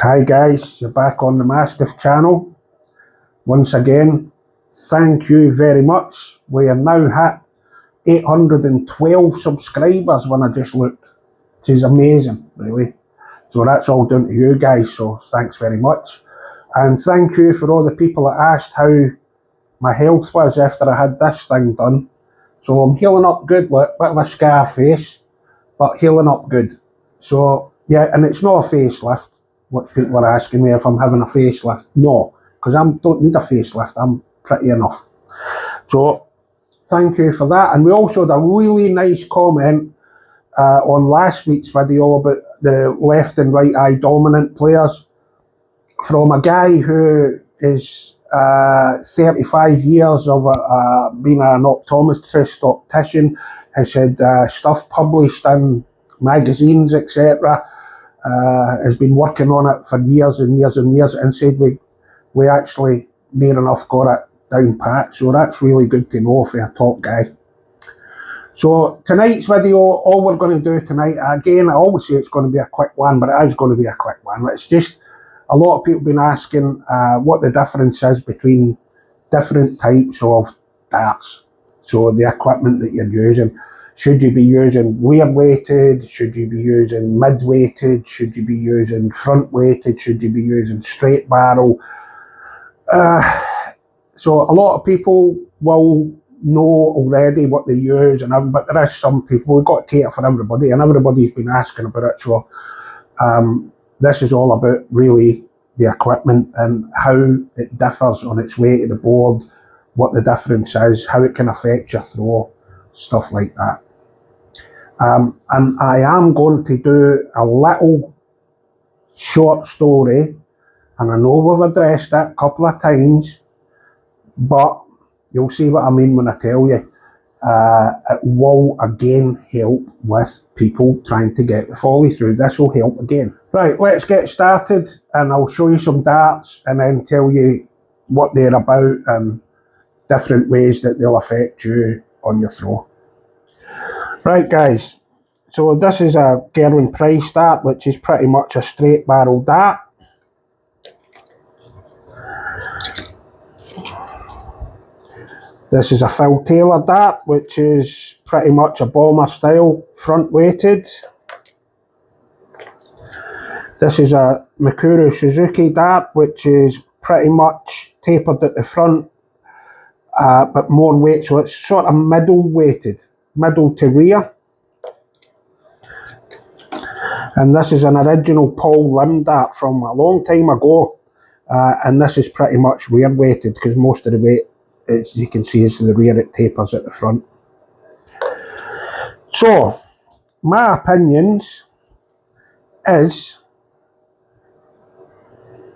Hi guys, you're back on the Mastiff channel. Once again, thank you very much. We are now at 812 subscribers when I just looked, which is amazing, really. So that's all down to you guys, so thanks very much. And thank you for all the people that asked how my health was after I had this thing done. So I'm healing up good, look, bit of a scar face, but healing up good. So yeah, and it's not a facelift. What people are asking me if I'm having a facelift. No, because I don't need a facelift. I'm pretty enough. So thank you for that. And we also had a really nice comment on last week's video about the left and right eye dominant players from a guy who is 35 years of being an optometrist, optician, has had stuff published in magazines, etc. Has been working on it for years and years and years, and said we actually near enough got it down pat. So that's really good to know for a top guy. So tonight's video, all we're going to do tonight, again, I always say it's going to be a quick one, but it is going to be a quick one. It's just a lot of people have been asking what the difference is between different types of darts. So the equipment that you're using. Should you be using rear weighted? Should you be using mid weighted? Should you be using front weighted? Should you be using straight barrel? So a lot of people will know already what they use, but there is some people, we've got to cater for everybody, and everybody's been asking about it. So this is all about really the equipment and how it differs on its way to the board, what the difference is, how it can affect your throw, stuff like that. And I am going to do a little short story, and I know we've addressed it a couple of times, but you'll see what I mean when I tell you. It will again help with people trying to get the folly through. This will help again. Right, let's get started, and I'll show you some darts and then tell you what they're about and different ways that they'll affect you on your throw. Right guys, so this is a Gvidon Price dart, which is pretty much a straight barrel dart. This is a Phil Taylor dart, which is pretty much a bomber style, front weighted. This is a Mikuru Suzuki dart, which is pretty much tapered at the front, but more weight, so it's sort of middle weighted, middle to rear. And this is an original Paul Lim dart from a long time ago, and this is pretty much rear weighted because most of the weight, as you can see, is to the rear. It tapers at the front. So my opinions is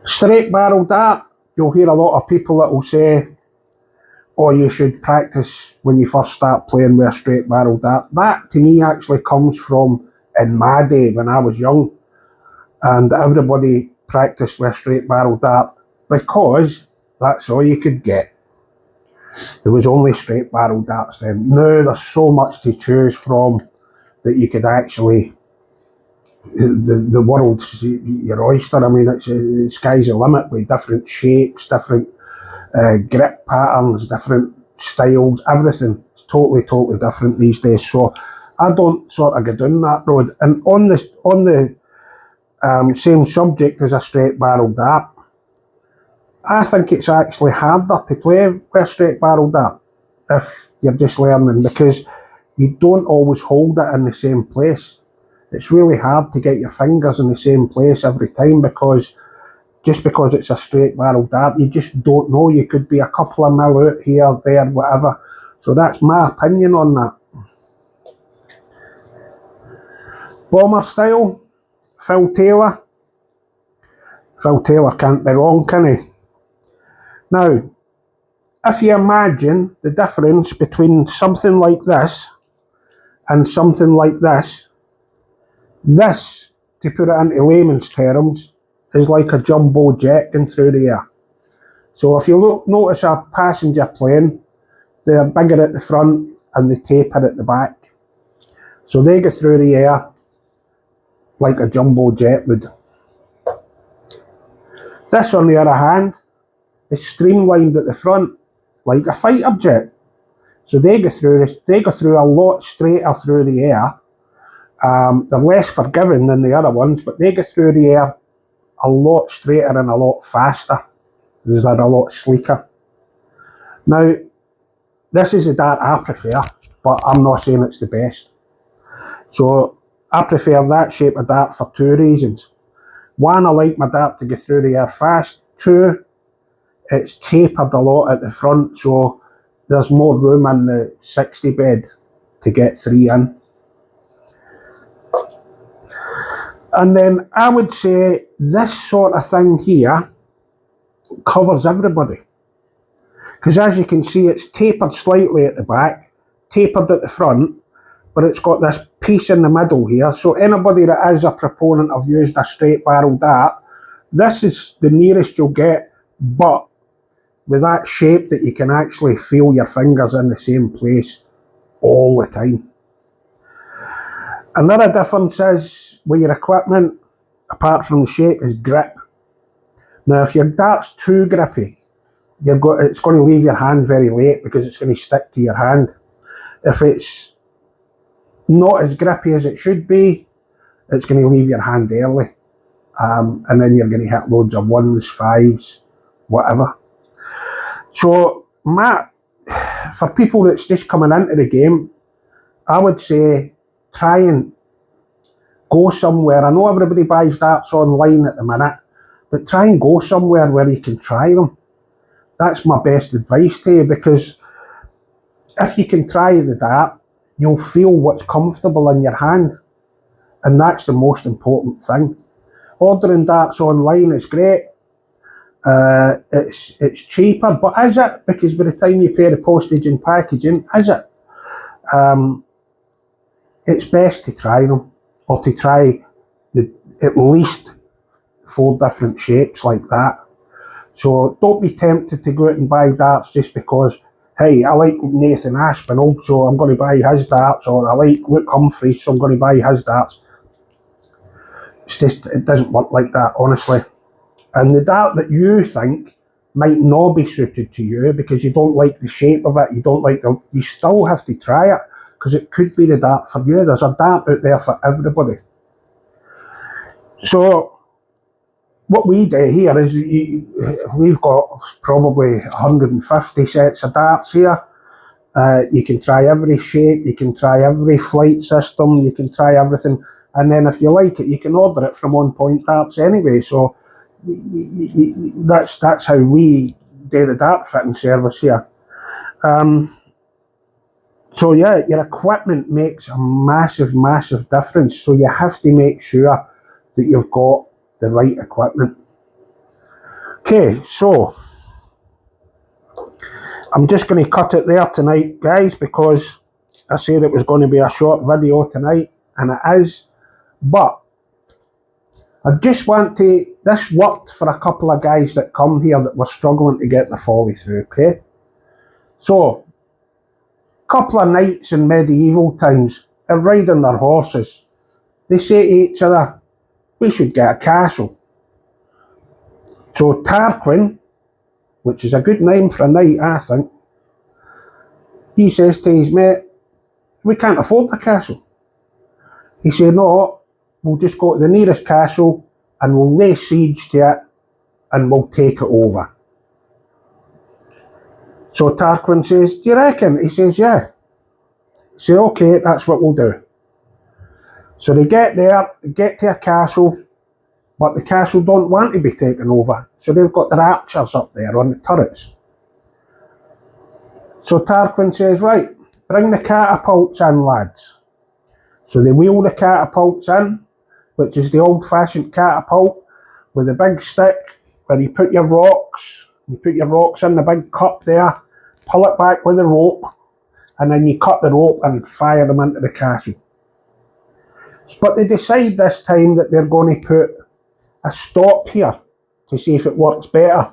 straight barrel dart. You'll hear a lot of people that will say, oh, you should practice when you first start playing with a straight barrel dart. That to me actually comes from in my day when I was young, and everybody practiced with a straight barrel dart because that's all you could get. There was only straight barrel darts then. Now there's so much to choose from that you could actually, the world's your oyster. I mean, the sky's the limit with different shapes, different grip patterns, different styles, everything. It's totally different these days. So I don't sort of go down that road. And on the same subject as a straight barrel dart, I think it's actually harder to play with a straight barrel dart if you're just learning, because you don't always hold it in the same place. It's really hard to get your fingers in the same place every time, because just because it's a straight barrel dart, you just don't know. You could be a couple of mil out here, there, whatever. So that's my opinion on that. Bomber style, Phil Taylor. Phil Taylor can't be wrong, can he? Now, if you imagine the difference between something like this and something like this, to put it into layman's terms, is like a jumbo jet going through the air. So if you notice a passenger plane, they're bigger at the front and they taper at the back. So they go through the air like a jumbo jet would. This, on the other hand, is streamlined at the front, like a fighter jet. So they go through a lot straighter through the air. They're less forgiving than the other ones, but they go through the air a lot straighter and a lot faster. They're a lot sleeker. Now, this is the dart I prefer, but I'm not saying it's the best. So I prefer that shape of dart for two reasons. One, I like my dart to go through the air fast. Two, it's tapered a lot at the front, so there's more room in the 60 bed to get three in. And then I would say this sort of thing here covers everybody. Because as you can see, it's tapered slightly at the back, tapered at the front, but it's got this piece in the middle here. So anybody that is a proponent of using a straight barrel dart, this is the nearest you'll get, but with that shape that you can actually feel your fingers in the same place all the time. Another difference is with your equipment, apart from the shape, is grip. Now, if your dart's too grippy, it's going to leave your hand very late because it's going to stick to your hand. If it's not as grippy as it should be, it's going to leave your hand early. And then you're going to hit loads of ones, fives, whatever. So, Matt, for people that's just coming into the game, I would say try and go somewhere. I know everybody buys darts online at the minute, but try and go somewhere where you can try them. That's my best advice to you, because if you can try the dart, you'll feel what's comfortable in your hand, and that's the most important thing. Ordering darts online is great. It's cheaper, but is it? Because by the time you pay the postage and packaging, is it? It's best to try them, or to try at least 4 different shapes like that. So don't be tempted to go out and buy darts just because, hey, I like Nathan Aspinall, so I'm going to buy his darts, or I like Luke Humphries, so I'm going to buy his darts. It's just, it doesn't work like that, honestly. And the dart that you think might not be suited to you because you don't like the shape of it, you still have to try it, because it could be the dart for you. There's a dart out there for everybody. So what we do here is we've got probably 150 sets of darts here. You can try every shape, you can try every flight system, you can try everything, and then if you like it, you can order it from On Point Darts anyway. So that's how we do the dart fitting service here. So yeah, your equipment makes a massive difference. So you have to make sure that you've got the right equipment. Okay, so I'm just going to cut it there tonight, guys, because I said it was going to be a short video tonight, and it is. But I just want to, this worked for a couple of guys that come here that were struggling to get the folly through, okay? So, a couple of knights in medieval times, they're riding their horses. They say to each other, we should get a castle. So Tarquin, which is a good name for a knight, I think, he says to his mate, we can't afford the castle. He said, no, we'll just go to the nearest castle and we'll lay siege to it and we'll take it over. So Tarquin says, do you reckon? He says, yeah. He said, okay, that's what we'll do. So they get there, they get to a castle, but the castle don't want to be taken over. So they've got their archers up there on the turrets. So Tarquin says, right, bring the catapults in, lads. So they wheel the catapults in, which is the old-fashioned catapult with a big stick where you put your rocks in the big cup there, pull it back with a rope, and then you cut the rope and fire them into the castle. But they decide this time that they're going to put a stop here to see if it works better.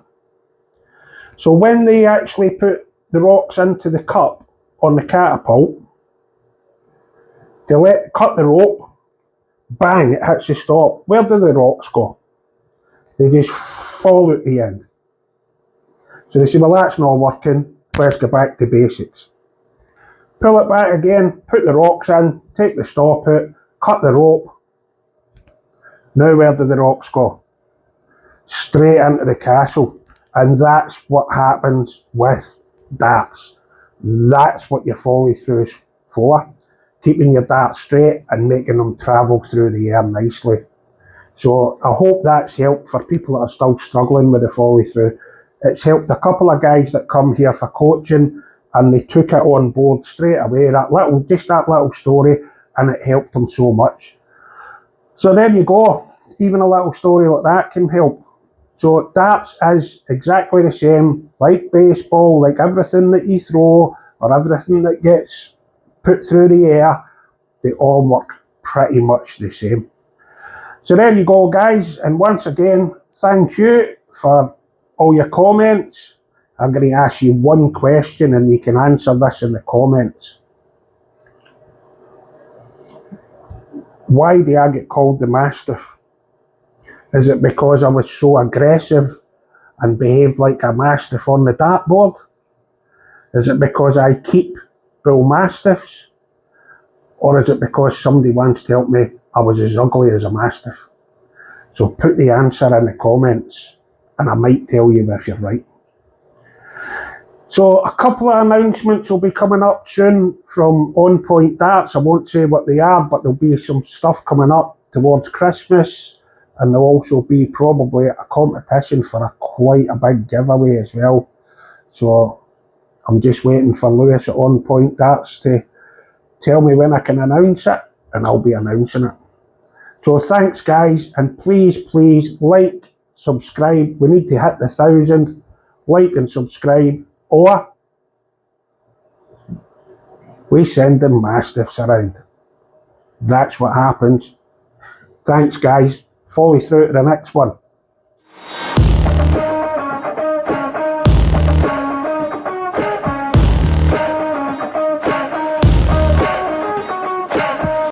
So when they actually put the rocks into the cup on the catapult, they cut the rope, bang, it hits the stop. Where do the rocks go? They just fall at the end. So they say, well, that's not working, let's go back to basics. Pull it back again, put the rocks in, take the stop out, cut the rope. Now where do the rocks go? Straight into the castle. And that's what happens with darts. That's what your folly through is for. Keeping your darts straight and making them travel through the air nicely. So I hope that's helped for people that are still struggling with the folly through. It's helped a couple of guys that come here for coaching and they took it on board straight away. That little story, and it helped them so much. So there you go. Even a little story like that can help. So darts is exactly the same, like baseball, like everything that you throw or everything that gets put through the air, they all work pretty much the same. So there you go, guys, and once again, thank you for all your comments. I'm going to ask you one question and you can answer this in the comments. Why do I get called the Mastiff? Is it because I was so aggressive and behaved like a Mastiff on the dartboard? Is it because I keep bull Mastiffs? Or is it because somebody wants to help me, I was as ugly as a Mastiff? So put the answer in the comments and I might tell you if you're right. So a couple of announcements will be coming up soon from On Point Darts. I won't say what they are, but there'll be some stuff coming up towards Christmas, and there'll also be probably a competition for quite a big giveaway as well. So I'm just waiting for Lewis at On Point Darts to tell me when I can announce it, and I'll be announcing it. So thanks, guys, and please like, subscribe. We need to hit the 1,000. Like and subscribe, or we send them Mastiffs around. That's what happens. Thanks, guys. Follow through to the next one.